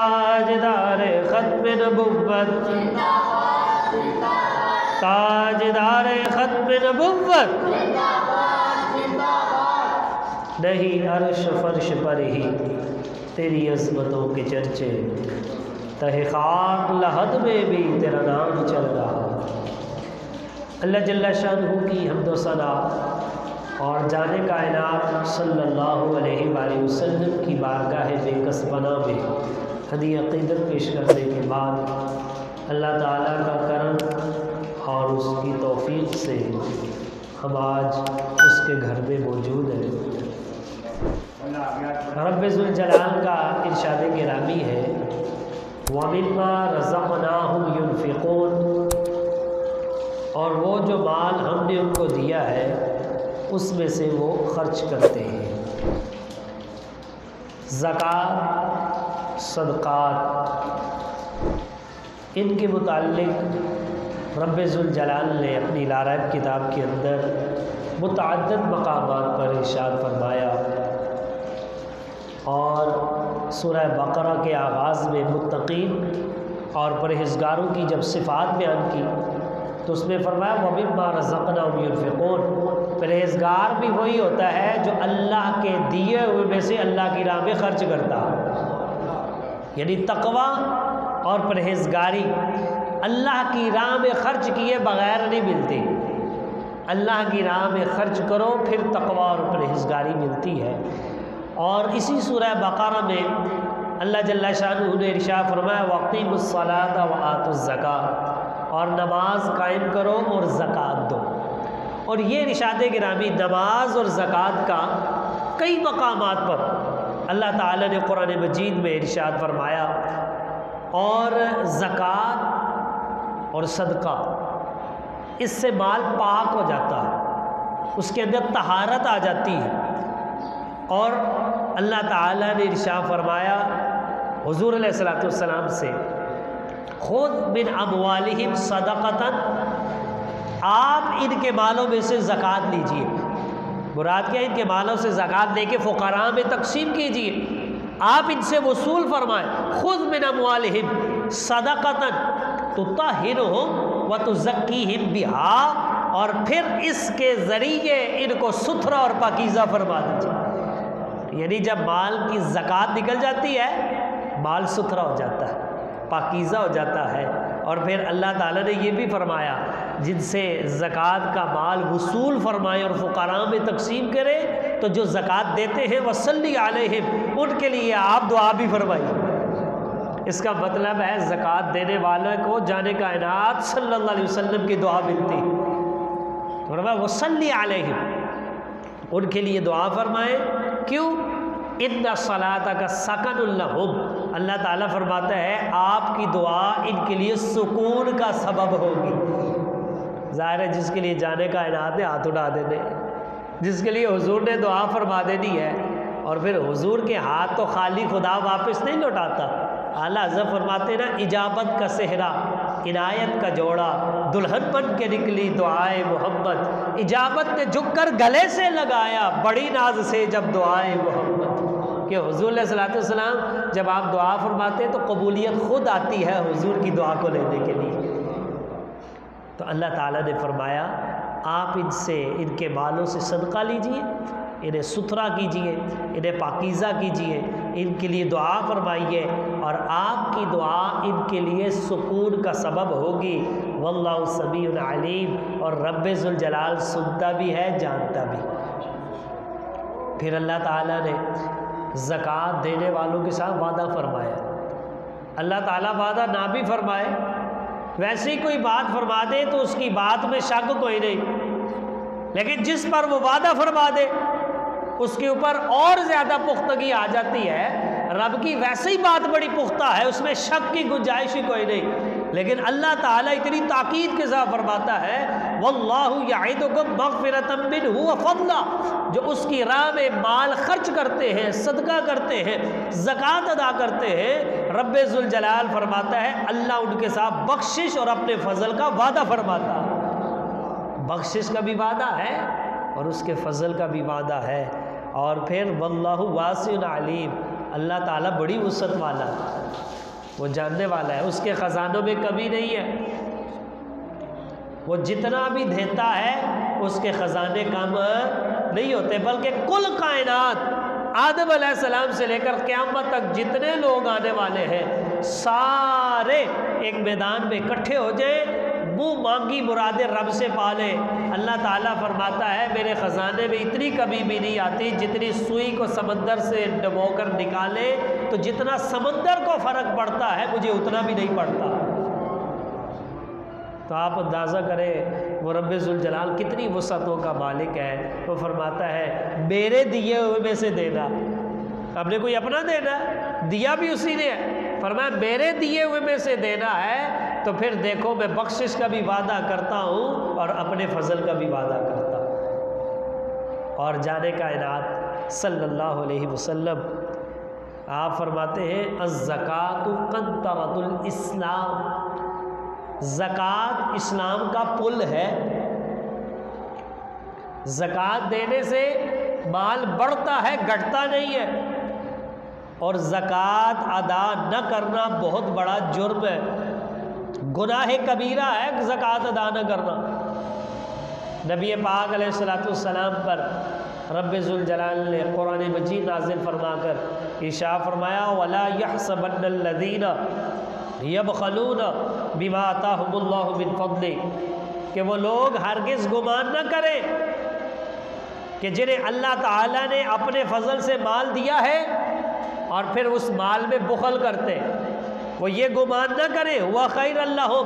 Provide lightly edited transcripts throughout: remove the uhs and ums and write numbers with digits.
تاجدار ختم نبوت، تاجدار ختم نبوت، نہیں عرش فرش پر ہی تیری عظمتوں کے چرچے، تہ خاک لحد میں بھی تیرا نام چل رہا۔ اللہ جل شانہ کی حمد و ثنا اور جان کائنات صلی اللہ علیہ وآلہ وسلم کی بارگاہ بے کس پناہ میں ہدیہ عقیدت پیش کرنے کے بعد اللہ تعالیٰ کا کرم اور اس کی توفیق سے ہم آج اس کے گھر میں موجود ہیں۔ رب ذوالجلال کا ارشاد گرامی ہے وَمِمَّا رَزَقْنَاهُمْ يُنْفِقُونَ، اور وہ جو مال ہم نے ان کو دیا ہے اس میں سے وہ خرچ کرتے ہیں۔ زکوٰۃ، صدقات، ان کے متعلق رب ذوالجلال نے اپنی لاریب کتاب کے اندر متعدد مقامات پر ارشاد فرمایا، اور سورہ بقرہ کے آغاز میں متقین اور پرہیزگاروں کی جب صفات بیان کی تو اس میں فرمایا وَمِمَّا رَزَقْنَاهُمْ يُنْفِقُونَ، پرہیزگار بھی وہی ہوتا ہے جو اللہ کے دیے ہوئے میں سے اللہ کی راہ میں خرچ کرتا ہے۔ یعنی تقوی اور پرہیزگاری اللہ کی راہ میں خرچ کیے بغیر نہیں ملتی۔ اللہ کی راہ میں خرچ کرو پھر تقوی اور پرہیزگاری ملتی ہے۔ اور اسی سورہ بقرہ میں اللہ جل شانہ نے ارشاد فرمایا وَأَقِیمُوا الصَّلَاةَ وَآتُوا الزَّکَاۃَ، اور نماز قائم کرو اور زکوٰۃ دو۔ اور یہ ارشاد گرامی نماز اور زکوٰۃ کا کئی مقامات پر اللہ تعالیٰ نے قرآن مجید میں ارشاد فرمایا، اور زکوٰۃ اور صدقہ اس سے مال پاک ہو جاتا ہے، اس کے اندر طہارت آ جاتی ہے۔ اور اللہ تعالیٰ نے ارشاد فرمایا حضور علیہ الصلوۃ والسلام سے خذ من اموالہم صدقۃ، آپ ان کے مالوں میں سے زکوٰۃ لیجئے۔ مراد کیا؟ ان کے مالوں سے زکوٰۃ لے کے فقراء میں تقسیم کیجئے، آپ ان سے وصول فرمائیں۔ خذ من اموالہم صدقۃ تطہرہم وتزکیہم بہا، اور پھر اس کے ذریعے ان کو ستھرا اور پاکیزہ فرما دیجئے۔ یعنی جب مال کی زکوٰۃ نکل جاتی ہے مال ستھرا ہو جاتا ہے، پاکیزہ ہو جاتا ہے۔ اور پھر اللہ تعالیٰ نے یہ بھی فرمایا جن سے زکوٰۃ کا مال وصول فرمائے اور فقراء میں تقسیم کرے تو جو زکوٰۃ دیتے ہیں وصلی علیہم، ان کے لیے آپ دعا بھی فرمائیے۔ اس کا مطلب ہے زکوٰۃ دینے والوں کو جان کائنات صلی اللہ علیہ وسلم کی دعا ملتی ہے۔ فرمایا وصلی علیہم، ان کے لیے دعا فرمائیں۔ کیوں؟ ان الصلاۃ کا سکن لہم، اللہ تعالیٰ فرماتا ہے آپ کی دعا ان کے لیے سکون کا سبب ہوگی۔ ظاہر ہے جس کے لیے جانے کا عنایت ہے ہاتھ اٹھا دینے، جس کے لیے حضور نے دعا فرما دینی ہے، اور پھر حضور کے ہاتھ تو خالی خدا واپس نہیں لوٹاتا۔ اعلیٰ حضرت فرماتے ہیں نا اجابت کا صحرا، عنایت کا جوڑا، دلہن بن کے نکلی دعائے محمد، اجابت نے جھک کر گلے سے لگایا بڑی ناز سے جب دعائے محمد۔ کہ حضور علیہ الصلوۃ والسلام جب آپ دعا فرماتے ہیں تو قبولیت خود آتی ہے حضور کی دعا کو لینے کے لیے۔ تو اللہ تعالیٰ نے فرمایا آپ ان سے ان کے مالوں سے صدقہ لیجئے، انہیں ستھرا کیجئے، انہیں پاکیزہ کیجئے، ان کے لیے دعا فرمائیے، اور آپ کی دعا ان کے لیے سکون کا سبب ہوگی۔ واللہ سمیع علیم، اور رب ذوالجلال سنتا بھی ہے جانتا بھی۔ پھر اللہ تعالیٰ نے زکوٰۃ دینے والوں کے ساتھ وعدہ فرمایا۔ اللہ تعالیٰ وعدہ نہ بھی فرمائے، ویسے ہی کوئی بات فرما دے تو اس کی بات میں شک کوئی نہیں، لیکن جس پر وہ وعدہ فرما دے اس کے اوپر اور زیادہ پختگی آ جاتی ہے۔ رب کی ویسے ہی بات بڑی پختہ ہے، اس میں شک کی گنجائش ہی کوئی نہیں، لیکن اللہ تعالیٰ اتنی تاکید کے ساتھ فرماتا ہے واللہ یعدکم مغفرۃ منہ وفضلا، جو اس کی راہ میں مال خرچ کرتے ہیں، صدقہ کرتے ہیں، زکوٰۃ ادا کرتے ہیں، رب ذوالجلال فرماتا ہے اللہ ان کے ساتھ بخشش اور اپنے فضل کا وعدہ فرماتا ہے۔ بخشش کا بھی وعدہ ہے اور اس کے فضل کا بھی وعدہ ہے۔ اور پھر واللہ واسع علیم، اللہ تعالیٰ بڑی وسعت والا ہے۔ وہ جاننے والا ہے، اس کے خزانوں میں کمی نہیں ہے، وہ جتنا بھی دیتا ہے اس کے خزانے کم نہیں ہوتے، بلکہ کل کائنات آدم علیہ السلام سے لے کر قیامت تک جتنے لوگ آنے والے ہیں سارے ایک میدان میں اکٹھے ہو جائیں، منہ مانگی مرادیں رب سے پالے، اللہ تعالیٰ فرماتا ہے میرے خزانے میں اتنی کمی بھی نہیں آتی، جتنی سوئی کو سمندر سے ڈبو کر نکالے تو جتنا سمندر کو فرق پڑتا ہے مجھے اتنا بھی نہیں پڑتا۔ تو آپ اندازہ کریں وہ رب ذوالجلال کتنی وسعتوں کا مالک ہے۔ وہ فرماتا ہے میرے دیے ہوئے میں سے دینا، ہم نے کوئی اپنا دینا، دیا بھی اسی نے ہے، فرمایا میرے دیے ہوئے میں سے دینا ہے، تو پھر دیکھو میں بخشش کا بھی وعدہ کرتا ہوں اور اپنے فضل کا بھی وعدہ کرتا ہوں۔ اور جانے کائنات صلی اللہ علیہ وسلم آپ فرماتے ہیں الزکوٰۃ قنطرۃ الاسلام، زکوٰۃ اسلام کا پل ہے، زکوٰۃ دینے سے مال بڑھتا ہے گھٹتا نہیں ہے، اور زکوٰۃ ادا نہ کرنا بہت بڑا جرم ہے، گناہ کبیرہ ہے زکوٰۃ ادا نہ کرنا۔ نبی پاک علیہ السلام پر رب ذوالجلال نے قرآن مجید نازل فرما کر ارشاد فرمایا وَلَا يَحْسَبَنَّ الَّذِينَ يَبْخَلُونَ بِمَا آتَاهُمُ اللَّهُ مِنْ فَضْلِهِ، کہ وہ لوگ ہرگز گمان نہ کریں کہ جنہیں اللہ تعالیٰ نے اپنے فضل سے مال دیا ہے اور پھر اس مال میں بخل کرتے، وہ یہ گمان نہ کریں ہوا خیر اللہم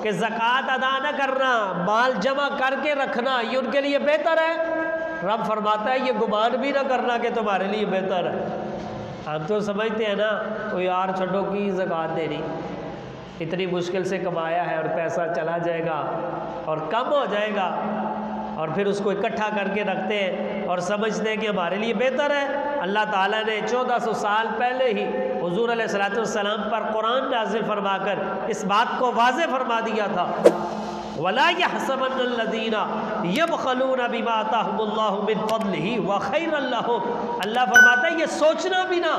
کہ زکوٰۃ ادا نہ کرنا، مال جمع کر کے رکھنا یہ ان کے لیے بہتر ہے۔ رب فرماتا ہے یہ گمان بھی نہ کرنا کہ تمہارے لیے بہتر ہے۔ ہم تو سمجھتے ہیں نا کوئی یار چھوٹوں کی زکوٰۃ دے رہی، اتنی مشکل سے کمایا ہے اور پیسہ چلا جائے گا اور کم ہو جائے گا، اور پھر اس کو اکٹھا کر کے رکھتے ہیں اور سمجھتے ہیں کہ ہمارے لیے بہتر ہے۔ اللہ تعالیٰ نے 1400 سال پہلے ہی حضور علیہ السلام پر قرآن نازل فرما کر اس بات کو واضح فرما دیا تھا وَلَا يَحْسَبَنَّ الَّذِينَ يَبْخَلُونَ بِمَا آتَاهُمُ اللَّهُ مِنْ فَضْلِهِ وَخَيْرًا لَهُمْ، اللہ فرماتا ہے یہ سوچنا بھی نہ،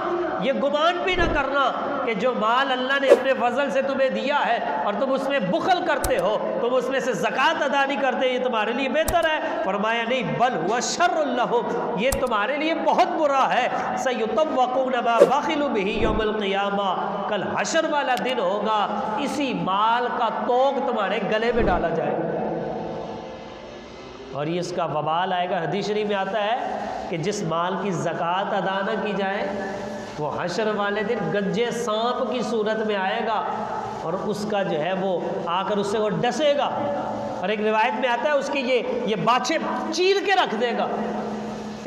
یہ گمان بھی نہ کرنا کہ جو مال اللہ نے اپنے فضل سے تمہیں دیا ہے اور تم اس میں بخل کرتے ہو، تم اس میں سے زکوٰۃ ادا نہیں کرتے، یہ تمہارے لیے بہتر ہے۔ فرمایا نہیں بل هو شر لهم، یہ تمہارے لیے بہت برا ہے۔ سَيُطَوَّقُونَ مَا بَخِلُوا بِهِ يَوْمَ الْقِيَامَةِ، کل حشر والا دن ہوگا، اسی مال کا توق تمہارے گلے میں ڈالا جائے گا اور یہ اس کا وبال آئے گا۔ حدیث شریف میں آتا ہے کہ جس مال کی زکوٰۃ ادا نہ کی جائے وہ حشر والے دن گنجے سانپ کی صورت میں آئے گا اور اس کا جو ہے وہ آ کر اس سے وہ ڈسے گا، اور ایک روایت میں آتا ہے اس کی یہ باچھیں چیر کے رکھ دے گا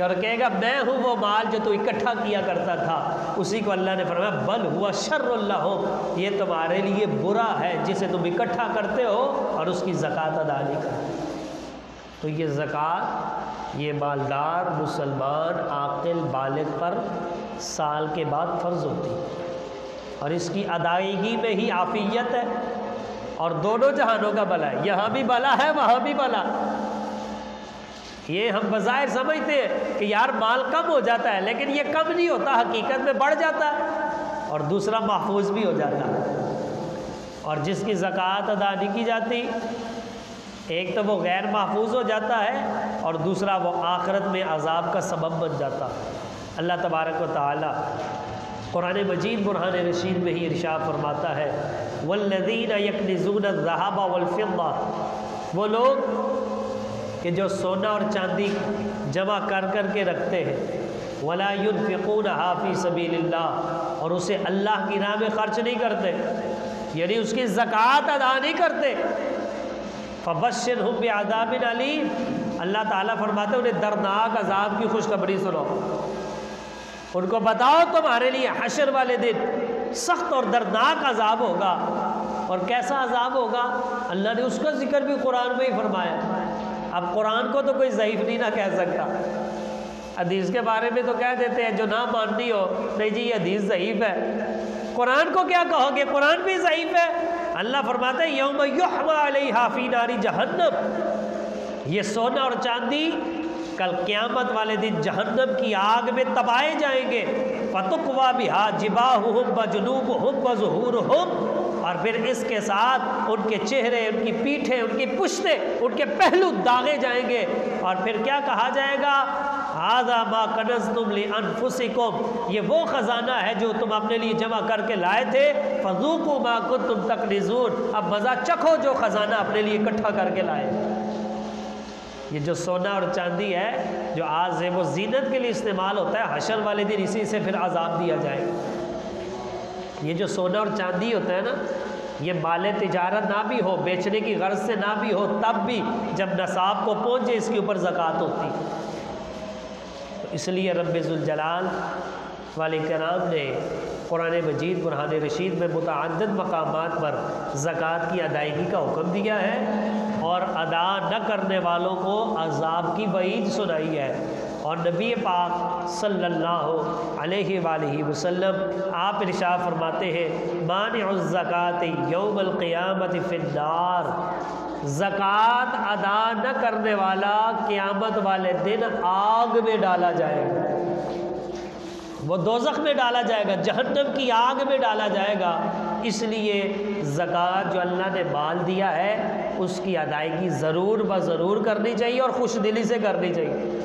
اور کہے گا میں ہوں وہ مال جو تو اکٹھا کیا کرتا تھا۔ اسی کو اللہ نے فرمایا بل ہوا شر لہم، یہ تمہارے لیے برا ہے جسے تم اکٹھا کرتے ہو اور اس کی زکوٰۃ ادا نہیں کرتے۔ تو یہ زکوٰۃ یہ مالدار مسلمان عاقل بالغ پر سال کے بعد فرض ہوتی ہے اور اس کی ادائیگی میں ہی عافیت ہے اور دونوں جہانوں کا بھلا ہے، یہاں بھی بھلا ہے وہاں بھی بھلا۔ یہ ہم بظاہر سمجھتے ہیں کہ یار مال کم ہو جاتا ہے، لیکن یہ کم نہیں ہوتا، حقیقت میں بڑھ جاتا ہے اور دوسرا محفوظ بھی ہو جاتا ہے۔ اور جس کی زکوٰۃ ادا نہیں کی جاتی، ایک تو وہ غیر محفوظ ہو جاتا ہے اور دوسرا وہ آخرت میں عذاب کا سبب بن جاتا ہے۔ اللہ تبارک و تعالی قرآن مجید برہان رشید میں ہی ارشاد فرماتا ہے وَالَّذِينَ يَكْنِزُونَ الذَّهَبَ وَالْفِضَّةَ، وہ لوگ کہ جو سونا اور چاندی جمع کر کر کے رکھتے ہیں وَلَا يُنْفِقُونَهَا فِي سَبِيلِ اللَّهِ، اور اسے اللہ کی راہ میں خرچ نہیں کرتے، یعنی اس کی زکوٰۃ ادا نہیں کرتے، فَبَشِّرْهُمْ بِعَذَابٍ أَلِيمٍ، اللہ تعالیٰ فرماتے ہیں انہیں دردناک عذاب کی خوشخبری سنو، ان کو بتاؤ تمہارے لیے حشر والے دن سخت اور دردناک عذاب ہوگا۔ اور کیسا عذاب ہوگا اللہ نے اس کا ذکر بھی قرآن میں ہی فرمایا۔ اب قرآن کو تو کوئی ضعیف نہیں نہ کہہ سکتا، حدیث کے بارے میں تو کہہ دیتے ہیں جو نہ ماننی ہو نہیں جی یہ حدیث ضعیف ہے، قرآن کو کیا کہو گے، قرآن بھی ضعیف ہے۔ اللہ فرماتا ہے یوم یحمى علیہا فی نار جہنم، یہ سونا اور چاندی کل قیامت والے دن جہنم کی آگ میں تپائے جائیں گے، فتقوا بہا جباہہم وجنوبہم وظہورہم، اور پھر اس کے ساتھ ان کے چہرے، ان کی پیٹھیں، ان کی پشتیں، ان کے پہلو داغے جائیں گے، اور پھر کیا کہا جائے گا؟ ھذا ما کنزتم لانفسکم، یہ وہ خزانہ ہے جو تم اپنے لیے جمع کر کے لائے تھے، فذوقوا ما کنتم تکنزون، اب مزہ چکھو جو خزانہ اپنے لیے اکٹھا کر کے لائے۔ یہ جو سونا اور چاندی ہے جو آج زیب و زینت کے لیے استعمال ہوتا ہے، حشر والے دن اسی سے پھر عذاب دیا جائے گا۔ یہ جو سونا اور چاندی ہوتا ہے نا، یہ مال تجارت نہ بھی ہو، بیچنے کی غرض سے نہ بھی ہو، تب بھی جب نصاب کو پہنچے اس کے اوپر زکوٰۃ ہوتی ہے۔ تو اس لیے رب ذوالجلال والے کرام نے قرآن مجید برہان رشید میں متعدد مقامات پر زکوٰۃ کی ادائیگی کا حکم دیا ہے، اور ادا نہ کرنے والوں کو عذاب کی وعید سنائی ہے۔ اور نبی پاک صلی اللہ علیہ وآلہ وسلم آپ ارشاد فرماتے ہیں مانع الزکاۃ یوم القیامت فی النار، زکوٰۃ ادا نہ کرنے والا قیامت والے دن آگ میں ڈالا جائے گا، وہ دوزخ میں ڈالا جائے گا، جہنم کی آگ میں ڈالا جائے گا۔ اس لیے زکوٰۃ جو اللہ نے مال دیا ہے اس کی ادائیگی ضرور ضرور کرنی چاہیے، اور خوش دلی سے کرنی چاہیے،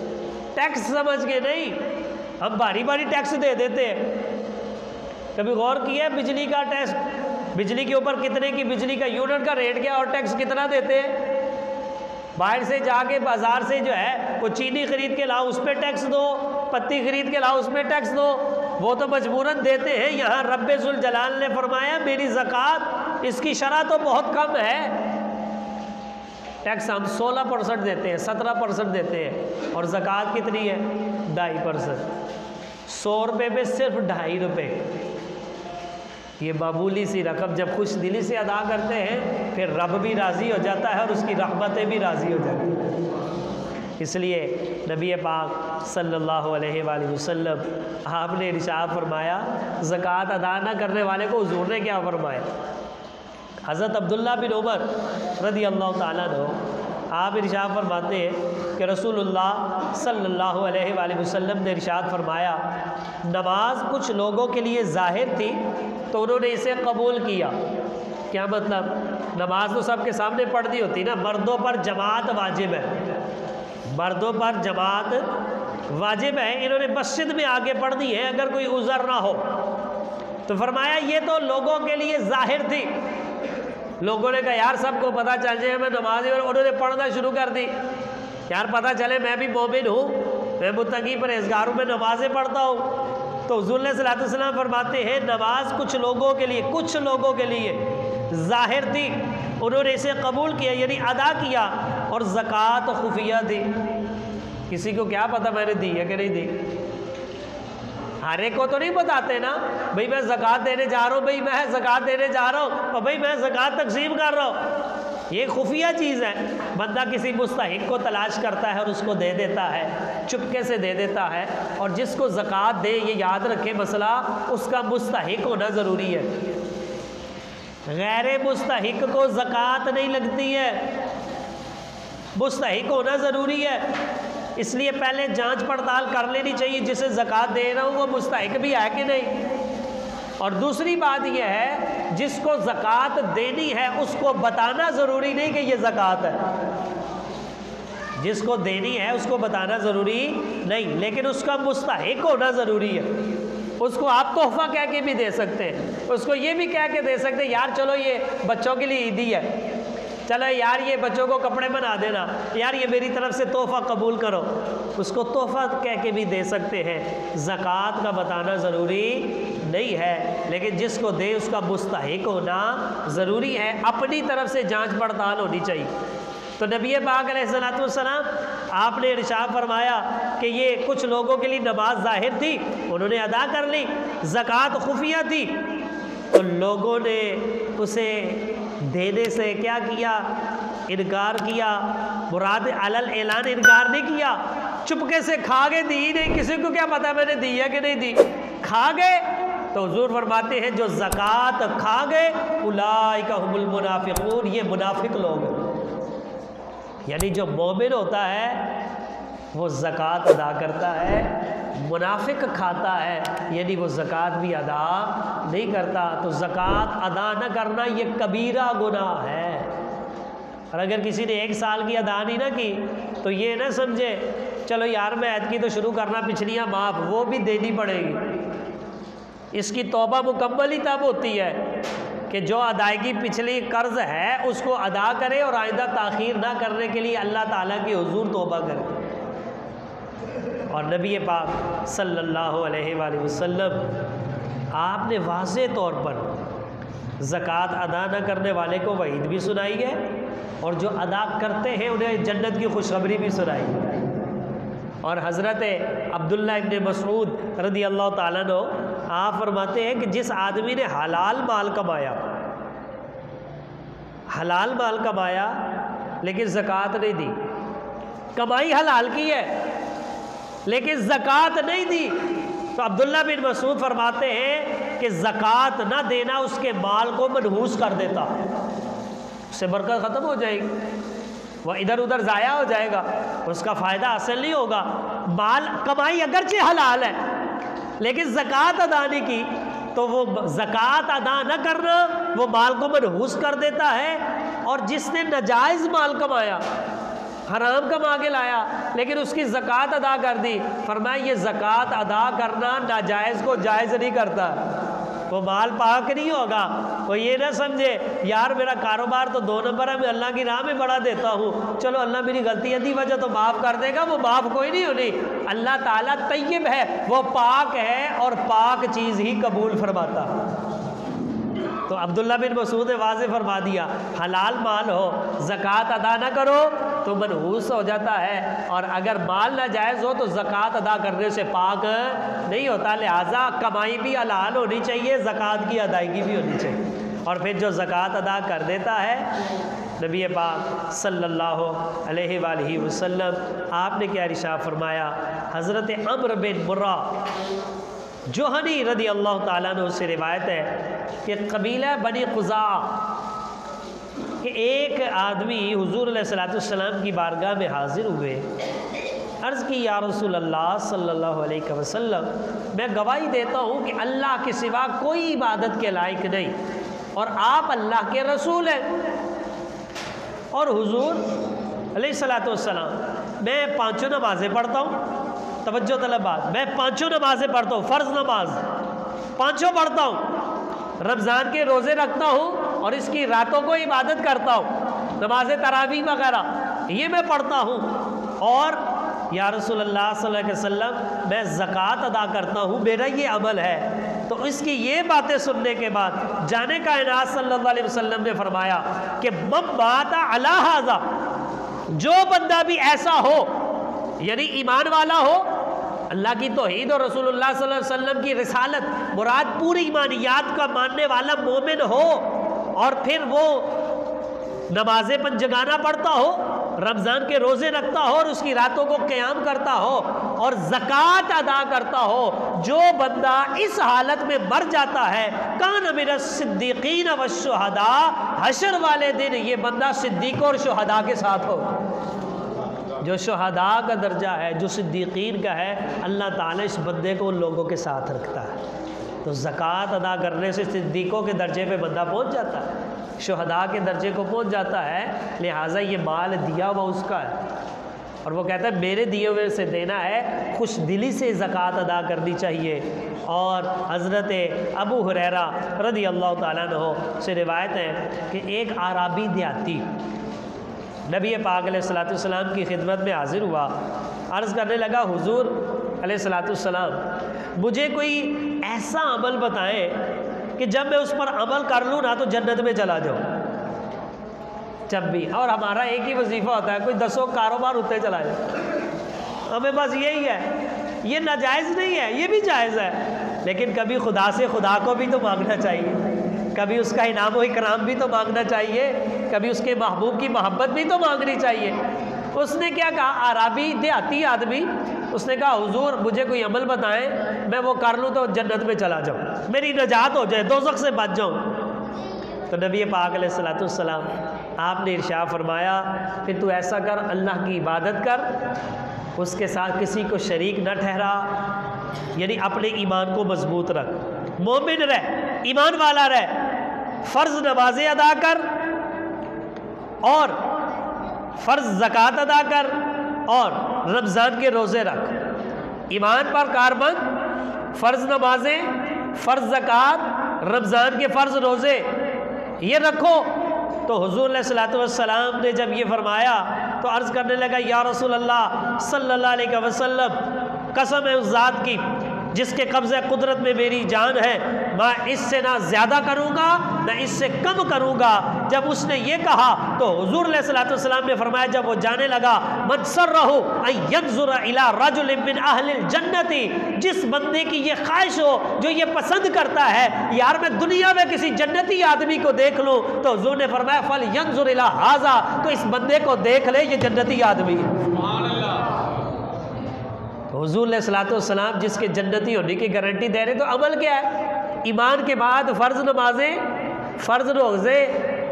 ٹیکس سمجھ کے نہیں۔ ہم بھاری بھاری ٹیکس دے دیتے ہیں۔ کبھی غور کیا ہے بجلی کا ٹیکس، بجلی کے اوپر کتنے کی بجلی کا یونٹ کا ریٹ کیا اور ٹیکس کتنا دیتے ہیں؟ باہر سے جا کے بازار سے جو ہے وہ چینی خرید کے لاؤ اس پہ ٹیکس دو، پتی خرید کے لاؤ اس پہ ٹیکس دو، وہ تو مجبوراً دیتے ہیں۔ یہاں رب ذوالجلال نے فرمایا میری زکوٰۃ اس کی شرح تو بہت کم ہے، ٹیکس ہم 16% دیتے ہیں، 17% دیتے ہیں، اور زکوٰۃ کتنی ہے؟ 2.5%۔ 100 روپے پہ صرف 2.5 روپے، یہ معمولی سی رقم جب خوش دلی سے ادا کرتے ہیں پھر رب بھی راضی ہو جاتا ہے اور اس کی رحمتیں بھی راضی ہو جاتی ہیں۔ اس لیے نبی پاک صلی اللہ علیہ وآلہ وسلم آپ نے ارشاد فرمایا زکوٰۃ ادا نہ کرنے والے کو حضور نے کیا فرمایا؟ حضرت عبداللہ بن عمر رضی اللہ تعالیٰ عنہ آپ ارشاد فرماتے ہیں کہ رسول اللہ صلی اللہ علیہ وآلہ وسلم نے ارشاد فرمایا نماز کچھ لوگوں کے لیے ظاہر تھی تو انہوں نے اسے قبول کیا۔ کیا مطلب؟ نماز تو سب کے سامنے پڑھنی ہوتی نا، مردوں پر جماعت واجب ہے، مردوں پر جماعت واجب ہے، انہوں نے مسجد میں آگے پڑھنی ہے اگر کوئی عذر نہ ہو۔ تو فرمایا یہ تو لوگوں کے لیے ظاہر تھی، لوگوں نے کہا یار سب کو پتہ چل جائے میں نمازی، اور انہوں نے پڑھنا شروع کر دی، یار پتہ چلے میں بھی مومن ہوں، میں متقی پرہیزگار ہوں، میں نمازیں پڑھتا ہوں۔ تو حضور صلی اللہ علیہ وسلم فرماتے ہیں نماز کچھ لوگوں کے لیے ظاہر تھی، انہوں نے اسے قبول کیا یعنی ادا کیا، اور زکوٰۃ خفیہ تھی، کسی کو کیا پتہ میں نے دی ہے کہ نہیں دی؟ ہر ایک کو تو نہیں بتاتے نا بھئی میں زکوٰۃ دینے جا رہا ہوں، بھئی میں زکوٰۃ دینے جا رہا ہوں، اور بھئی میں زکوٰۃ تقسیم کر رہا ہوں، یہ خفیہ چیز ہے۔ بندہ کسی مستحق کو تلاش کرتا ہے اور اس کو دے دیتا ہے، چپکے سے دے دیتا ہے، اور جس کو زکوٰۃ دے یہ یاد رکھے مسئلہ اس کا مستحق ہونا ضروری ہے، غیر مستحق کو زکوٰۃ نہیں لگتی ہے، مستحق ہونا ضروری ہے۔ اس لیے پہلے جانچ پڑتال کر لینی چاہیے جسے زکوٰۃ دے رہا ہوں وہ مستحق بھی ہے کہ نہیں۔ اور دوسری بات یہ ہے جس کو زکوٰۃ دینی ہے اس کو بتانا ضروری نہیں کہ یہ زکوٰۃ ہے، جس کو دینی ہے اس کو بتانا ضروری نہیں، لیکن اس کا مستحق ہونا ضروری ہے۔ اس کو آپ تحفہ کہہ کے بھی دے سکتے ہیں، اس کو یہ بھی کہہ کے دے سکتے ہیں یار چلو یہ بچوں کے لیے عیدی ہے، چلو یار یہ بچوں کو کپڑے بنا دینا، یار یہ میری طرف سے تحفہ قبول کرو، اس کو تحفہ کہہ کے بھی دے سکتے ہیں۔ زکوٰۃ کا بتانا ضروری نہیں ہے، لیکن جس کو دے اس کا مستحق ہونا ضروری ہے، اپنی طرف سے جانچ پڑتال ہونی چاہیے۔ تو نبی پاک علیہ الصلوۃ والسلام آپ نے ارشاد فرمایا کہ یہ کچھ لوگوں کے لیے نماز ظاہر تھی انہوں نے ادا کر لی، زکوٰۃ خفیہ تھی تو لوگوں نے اسے دینے سے کیا کیا؟ انکار کیا۔ مراد علل اعلان انکار نہیں کیا، چپکے سے کھا گئے، دی نہیں، کسی کو کیا پتا میں نے دی ہے کہ نہیں دی، کھا گئے۔ تو حضور فرماتے ہیں جو زکوٰۃ کھا گئے اولئک هم المنافقون، یہ منافق لوگ ہیں، یعنی جو مومن ہوتا ہے وہ زکوٰۃ ادا کرتا ہے، منافق کھاتا ہے یعنی وہ زکوٰۃ بھی ادا نہیں کرتا۔ تو زکوٰۃ ادا نہ کرنا یہ کبیرہ گناہ ہے، اور اگر کسی نے 1 سال کی ادا نہیں نہ کی تو یہ نہ سمجھے چلو یار میں عید کی تو شروع کرنا، پچھلیاں معاف، وہ بھی دینی پڑے گی۔ اس کی توبہ مکمل ہی تب ہوتی ہے کہ جو ادائیگی پچھلی قرض ہے اس کو ادا کرے اور آئندہ تاخیر نہ کرنے کے لیے اللہ تعالیٰ کی حضور توبہ کرے۔ اور نبی پاک صلی اللہ علیہ وآلہ وسلم آپ نے واضح طور پر زکوٰۃ ادا نہ کرنے والے کو وعید بھی سنائی ہے، اور جو ادا کرتے ہیں انہیں جنت کی خوشخبری بھی سنائی ہے۔ اور حضرت عبداللہ ابن مسعود رضی اللہ تعالیٰ عنہ آپ فرماتے ہیں کہ جس آدمی نے حلال مال کمایا لیکن زکوٰۃ نہیں دی، کمائی حلال کی ہے لیکن زکوٰۃ نہیں دی، تو عبداللہ بن مسعود فرماتے ہیں کہ زکوٰۃ نہ دینا اس کے مال کو منحوس کر دیتا، اس سے برکت ختم ہو جائے گی، وہ ادھر ادھر ضائع ہو جائے گا، اس کا فائدہ حاصل نہیں ہوگا۔ مال کمائی اگرچہ حلال ہے لیکن زکوٰۃ ادا نہیں کی تو وہ زکوٰۃ ادا نہ کرنا وہ مال کو منحوس کر دیتا ہے۔ اور جس نے ناجائز مال کمایا، حرام کما کے لایا لیکن اس کی زکوٰۃ ادا کر دی، فرمایا یہ زکوٰۃ ادا کرنا ناجائز کو جائز نہیں کرتا، وہ مال پاک نہیں ہوگا۔ وہ یہ نہ سمجھے یار میرا کاروبار تو 2 نمبر ہے، میں اللہ کی راہ میں بڑا دیتا ہوں، چلو اللہ میری غلطیاں دی وجہ تو معاف کر دے گا، وہ معاف کوئی نہیں ہونی۔ اللہ تعالیٰ طیب ہے، وہ پاک ہے اور پاک چیز ہی قبول فرماتا۔ تو عبداللہ بن مسعود نے واضح فرما دیا، حلال مال ہو زکوٰۃ ادا نہ کرو تو منحوس ہو جاتا ہے، اور اگر مال ناجائز ہو تو زکوٰۃ ادا کرنے سے پاک نہیں ہوتا۔ لہٰذا کمائی بھی حلال ہونی چاہیے، زکوٰۃ کی ادائیگی بھی ہونی چاہیے۔ اور پھر جو زکوٰۃ ادا کر دیتا ہے، نبی پاک صلی اللہ علیہ وآلہ وسلم آپ نے کیا ارشاد فرمایا؟ حضرت عمرو بن مرہ جوہنی رضی اللہ تعالیٰ عنہ سے روایت ہے کہ قبیلہ بنی قزاع کہ ایک آدمی حضور علیہ السلام کی بارگاہ میں حاضر ہوئے، عرض کی یا رسول اللہ صلی اللہ علیہ وسلم، میں گواہی دیتا ہوں کہ اللہ کے سوا کوئی عبادت کے لائق نہیں اور آپ اللہ کے رسول ہیں۔ اور حضور علیہ السلام میں 5 نمازیں پڑھتا ہوں، توجہ طلب بات، میں 5 نمازیں پڑھتا ہوں، فرض نماز 5 پڑھتا ہوں، رمضان کے روزے رکھتا ہوں اور اس کی راتوں کو عبادت کرتا ہوں، نماز تراویح وغیرہ یہ میں پڑھتا ہوں، اور یا رسول اللہ صلی اللہ علیہ وسلم میں زکوٰۃ ادا کرتا ہوں، میرا یہ عمل ہے۔ تو اس کی یہ باتیں سننے کے بعد جانے کائنات صلی اللہ علیہ وسلم نے فرمایا کہ من مات علی ھذا، جو بندہ بھی ایسا ہو یعنی ایمان والا ہو، اللہ کی توحید اور رسول اللہ صلی اللہ علیہ وسلم کی رسالت مراد پوری ایمانیات کا ماننے والا مومن ہو، اور پھر وہ نمازیں 5 جگانہ پڑھتا ہو، رمضان کے روزے رکھتا ہو اور اس کی راتوں کو قیام کرتا ہو اور زکوٰۃ ادا کرتا ہو، جو بندہ اس حالت میں مر جاتا ہے کان من الصدیقین والشہداء، حشر والے دن یہ بندہ صدیقوں اور شہداء کے ساتھ ہو۔ جو شہداء کا درجہ ہے، جو صدیقین کا ہے، اللہ تعالیٰ اس بندے کو ان لوگوں کے ساتھ رکھتا ہے۔ تو زکوٰۃ ادا کرنے سے صدیقوں کے درجے پہ بندہ پہنچ جاتا ہے، شہداء کے درجے کو پہنچ جاتا ہے، لہٰذا یہ مال دیا ہوا اس کا ہے، اور وہ کہتا ہے میرے دیے ہوئے سے دینا ہے، خوش دلی سے زکوٰۃ ادا کرنی چاہیے۔ اور حضرت ابو ہریرہ رضی اللہ تعالیٰ عنہ سے روایت ہے کہ ایک اعرابی دیہاتی نبی پاک علیہ السلام کی خدمت میں حاضر ہوا، عرض کرنے لگا حضور علیہ السلام مجھے کوئی ایسا عمل بتائیں کہ جب میں اس پر عمل کر لوں نا تو جنت میں چلا جاؤں۔ جب بھی، اور ہمارا ایک ہی وظیفہ ہوتا ہے، کوئی 10 کاروبار ہوتے چلا جائے، ہمیں بس یہی ہے۔ یہ ناجائز نہیں ہے، یہ بھی جائز ہے، لیکن کبھی خدا سے خدا کو بھی تو مانگنا چاہیے، کبھی اس کا انعام و اکرام بھی تو مانگنا چاہیے، کبھی اس کے محبوب کی محبت بھی تو مانگنی چاہیے۔ اس نے کیا کہا، اعرابی دیہاتی آدمی، اس نے کہا حضور مجھے کوئی عمل بتائیں، میں وہ کر لوں تو جنت میں چلا جاؤں، میری نجات ہو جائے، دوزخ سے بچ جاؤں۔ تو نبی پاک علیہ السلام آپ نے ارشاد فرمایا کہ تو ایسا کر، اللہ کی عبادت کر اس کے ساتھ کسی کو شریک نہ ٹھہرا، یعنی اپنے ایمان کو مضبوط رکھ، مومن رہ، ایمان والا رہ، فرض نمازیں ادا کر اور فرض زکوٰۃ ادا کر اور رمضان کے روزے رکھ، ایمان پر کاربند، فرض نمازیں، فرض زکوٰۃ، رمضان کے فرض روزے یہ رکھو۔ تو حضور علیہ الصلوۃ والسلام نے جب یہ فرمایا تو عرض کرنے لگا یا رسول اللہ صلی اللہ علیہ وسلم، قسم ہے اس ذات کی جس کے قبضہ قدرت میں میری جان ہے، میں اس سے نہ زیادہ کروں گا نہ اس سے کم کروں گا۔ جب اس نے یہ کہا تو حضور علیہ الصلوۃ والسلام نے فرمایا جب وہ جانے لگا، من سرہ ان ینظر الی رجل من اہل الجنت، جس بندے کی یہ خواہش ہو، جو یہ پسند کرتا ہے یار میں دنیا میں کسی جنتی آدمی کو دیکھ لوں، تو حضور نے فرمایا فلینظر الی ھذا، تو اس بندے کو دیکھ لے، یہ جنتی آدمی ہے۔ حضور علیہ الصلوۃ والسلام جس کے جنتی ہونے کی گارنٹی دے رہے، تو عمل کیا ہے؟ ایمان کے بعد فرض نمازیں، فرض روزے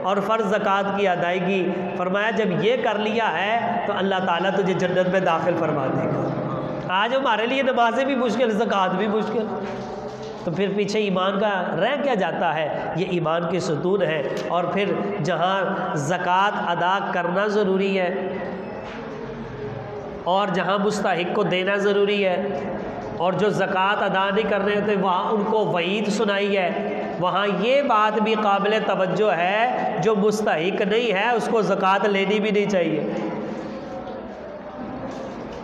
اور فرض زکوٰۃ کی ادائیگی۔ فرمایا جب یہ کر لیا ہے تو اللہ تعالیٰ تجھے جنت میں داخل فرما دے گا۔ آج ہمارے لیے نمازیں بھی مشکل، زکوٰۃ بھی مشکل، تو پھر پیچھے ایمان کا رہ کیا جاتا ہے؟ یہ ایمان کی ستون ہے۔ اور پھر جہاں زکوٰۃ ادا کرنا ضروری ہے اور جہاں مستحق کو دینا ضروری ہے، اور جو زکوٰۃ ادا نہیں کر رہے ہوتے وہاں ان کو وعید سنائی ہے، وہاں یہ بات بھی قابل توجہ ہے جو مستحق نہیں ہے اس کو زکوٰۃ لینی بھی نہیں چاہیے۔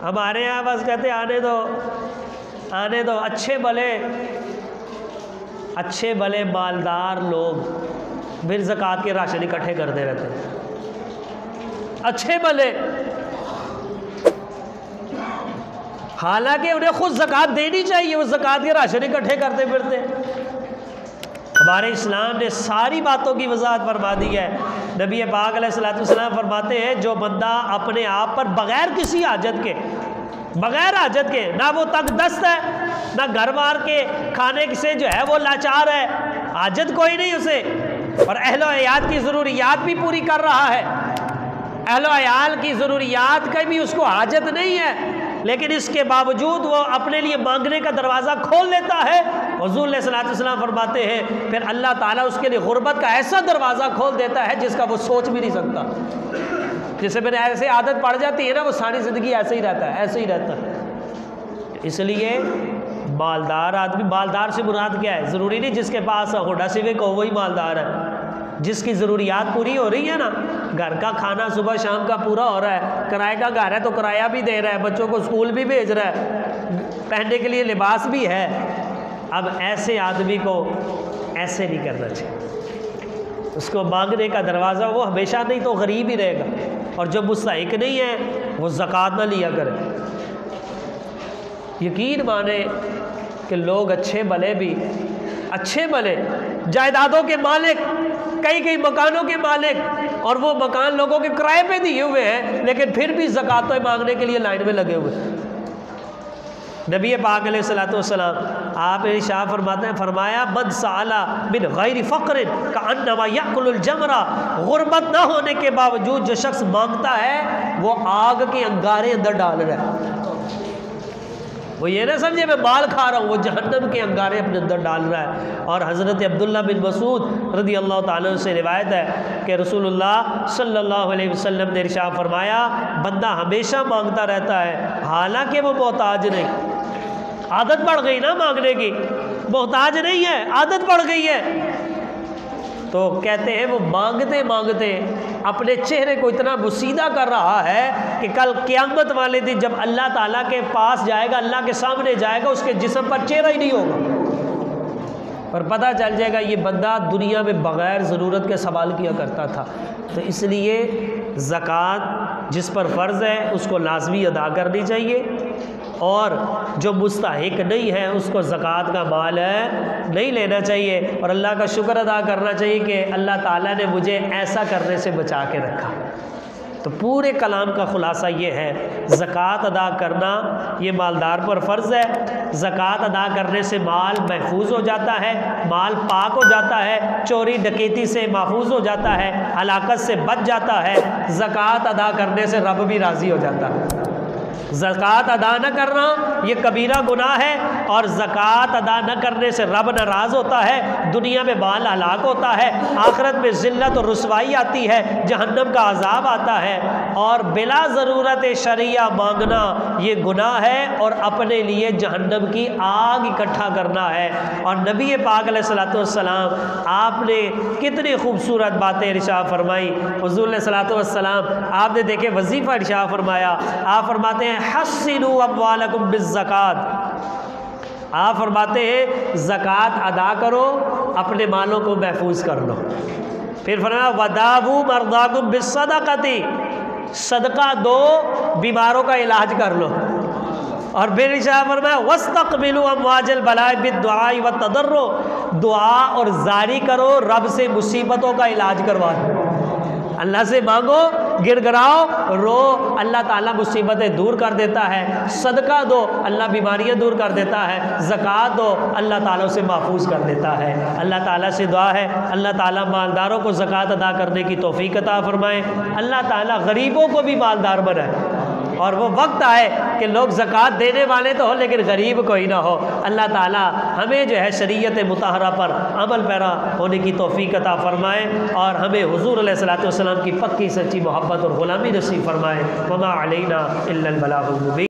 ہمارے یہاں بس کہتے آنے دو، اچھے بھلے مالدار لوگ پھر زکوٰۃ کے راشن اکٹھے کرتے رہتے ہیں، اچھے بھلے، حالانکہ انہیں خود زکوٰۃ دینی چاہیے، وہ زکوٰۃ کے راشن اکٹھے کرتے پھرتے۔ ہمارے اسلام نے ساری باتوں کی وضاحت فرما دی ہے۔ نبی پاک علیہ الصلوۃ والسلام فرماتے ہیں جو بندہ اپنے آپ پر بغیر کسی حاجت کے، نہ وہ تنگ دست ہے، نہ گھر بار کے کھانے سے جو ہے وہ لاچار ہے، حاجت کوئی نہیں اسے، اور اہل و عیال کی ضروریات بھی پوری کر رہا ہے، اہل و عیال کی ضروریات کا بھی اس کو حاجت نہیں ہے، لیکن اس کے باوجود وہ اپنے لیے مانگنے کا دروازہ کھول لیتا ہے، حضور علیہ الصلوۃ والسلام فرماتے ہیں پھر اللہ تعالیٰ اس کے لیے غربت کا ایسا دروازہ کھول دیتا ہے جس کا وہ سوچ بھی نہیں سکتا۔ جسے میں نے ایسے عادت پڑ جاتی ہے نا، وہ ساری زندگی ایسے ہی رہتا ہے۔ اس لیے مالدار آدمی، مالدار سے مراد کیا ہے؟ ضروری نہیں جس کے پاس ہونڈا سیوک ہو وہی مالدار ہے، جس کی ضروریات پوری ہو رہی ہے نا، گھر کا کھانا صبح شام کا پورا ہو رہا ہے، کرائے کا گھر ہے تو کرایہ بھی دے رہا ہے، بچوں کو اسکول بھی بھیج رہا ہے، پہننے کے لیے لباس بھی ہے۔ اب ایسے آدمی کو ایسے نہیں کرنا چاہیے، اس کو مانگنے کا دروازہ وہ ہمیشہ نہیں تو غریب ہی رہے گا، اور جو مستحق نہیں ہے وہ زکوٰۃ نہ لیا کرے۔ یقین مانے کہ لوگ اچھے بھلے جائیدادوں کے مالک، کئی مکانوں کے مالک، اور وہ مکان لوگوں کے کرائے پہ دیے ہوئے ہیں، لیکن پھر بھی زکوٰۃ مانگنے کے لیے لائن میں لگے ہوئے ہیں۔ نبی پاک علیہ الصلوۃ والسلام آپ ارشاد فرماتے ہیں، فرمایا من سأل من غیر فقر کأنما یأکل الجمرہ، غربت نہ ہونے کے باوجود جو شخص مانگتا ہے وہ آگ کے انگارے اندر ڈال رہا ہے۔ وہ یہ نہ سمجھے میں مال کھا رہا ہوں، وہ جہنم کے انگارے اپنے اندر ڈال رہا ہے۔ اور حضرت عبداللہ بن مسعود رضی اللہ تعالیٰ عنہ سے روایت ہے کہ رسول اللہ صلی اللہ علیہ وسلم نے ارشاد فرمایا بندہ ہمیشہ مانگتا رہتا ہے حالانکہ وہ محتاج نہیں، عادت پڑ گئی نا مانگنے کی، محتاج نہیں ہے، عادت پڑ گئی ہے، تو کہتے ہیں وہ مانگتے اپنے چہرے کو اتنا بسیدہ کر رہا ہے کہ کل قیامت والے دن جب اللہ تعالیٰ کے پاس جائے گا، اللہ کے سامنے جائے گا، اس کے جسم پر چہرہ ہی نہیں ہوگا، اور پتہ چل جائے گا یہ بندہ دنیا میں بغیر ضرورت کے سوال کیا کرتا تھا۔ تو اس لیے زکوٰۃ جس پر فرض ہے اس کو لازمی ادا کرنی چاہیے، اور جو مستحق نہیں ہے اس کو زکوٰۃ کا مال نہیں لینا چاہیے، اور اللہ کا شکر ادا کرنا چاہیے کہ اللہ تعالیٰ نے مجھے ایسا کرنے سے بچا کے رکھا۔ تو پورے کلام کا خلاصہ یہ ہے زکوٰۃ ادا کرنا یہ مالدار پر فرض ہے، زکوٰۃ ادا کرنے سے مال محفوظ ہو جاتا ہے، مال پاک ہو جاتا ہے، چوری ڈکیتی سے محفوظ ہو جاتا ہے، ہلاکت سے بچ جاتا ہے، زکوٰۃ ادا کرنے سے رب بھی راضی ہو جاتا ہے۔ زکوٰۃ ادا نہ کرنا یہ کبیرہ گناہ ہے، اور زکوٰۃ ادا نہ کرنے سے رب ناراض ہوتا ہے، دنیا میں مال ہلاک ہوتا ہے، آخرت میں ذلت اور رسوائی آتی ہے، جہنم کا عذاب آتا ہے، اور بلا ضرورت شرعیہ مانگنا یہ گناہ ہے، اور اپنے لیے جہنم کی آگ اکٹھا کرنا ہے۔ اور نبی پاک علیہ الصلوۃ والسلام آپ نے کتنی خوبصورت باتیں ارشاد فرمائی۔ حضور علیہ الصلوۃ والسلام آپ نے دیکھے وظیفہ ارشاد فرمایا، آپ فرماتے ہیں حسنوا اموالکم بالزکوٰۃ، آپ فرماتے ہیں زکوٰۃ ادا کرو، اپنے مالوں کو محفوظ کر لو۔ پھر فرمایا وداووا مرضاکم بالصدقۃ، صدقہ دو، بیماروں کا علاج کر لو۔ اور پھر ارشاد فرمایا واستقبلوا امواج البلاء بالدعاء والتضرع، دعا اور زاری کرو، رب سے مصیبتوں کا علاج کروا دو، اللہ سے مانگو، گر گراؤ، رو، اللہ تعالیٰ مصیبتیں دور کر دیتا ہے۔ صدقہ دو، اللہ بیماریاں دور کر دیتا ہے۔ زکوٰۃ دو، اللہ تعالیٰ اسے محفوظ کر دیتا ہے۔ اللہ تعالیٰ سے دعا ہے اللہ تعالیٰ مالداروں کو زکوٰۃ ادا کرنے کی توفیق عطا فرمائے، اللہ تعالیٰ غریبوں کو بھی مالدار بنائے، اور وہ وقت آئے کہ لوگ زکوٰۃ دینے والے تو ہو لیکن غریب کوئی نہ ہو۔ اللہ تعالیٰ ہمیں جو ہے شریعت مطہرہ پر عمل پیرا ہونے کی توفیق عطا فرمائے، اور ہمیں حضور علیہ الصلوۃ والسلام کی پکی سچی محبت اور غلامی نصیب فرمائے۔ وما علینا الا البلاغ المبین۔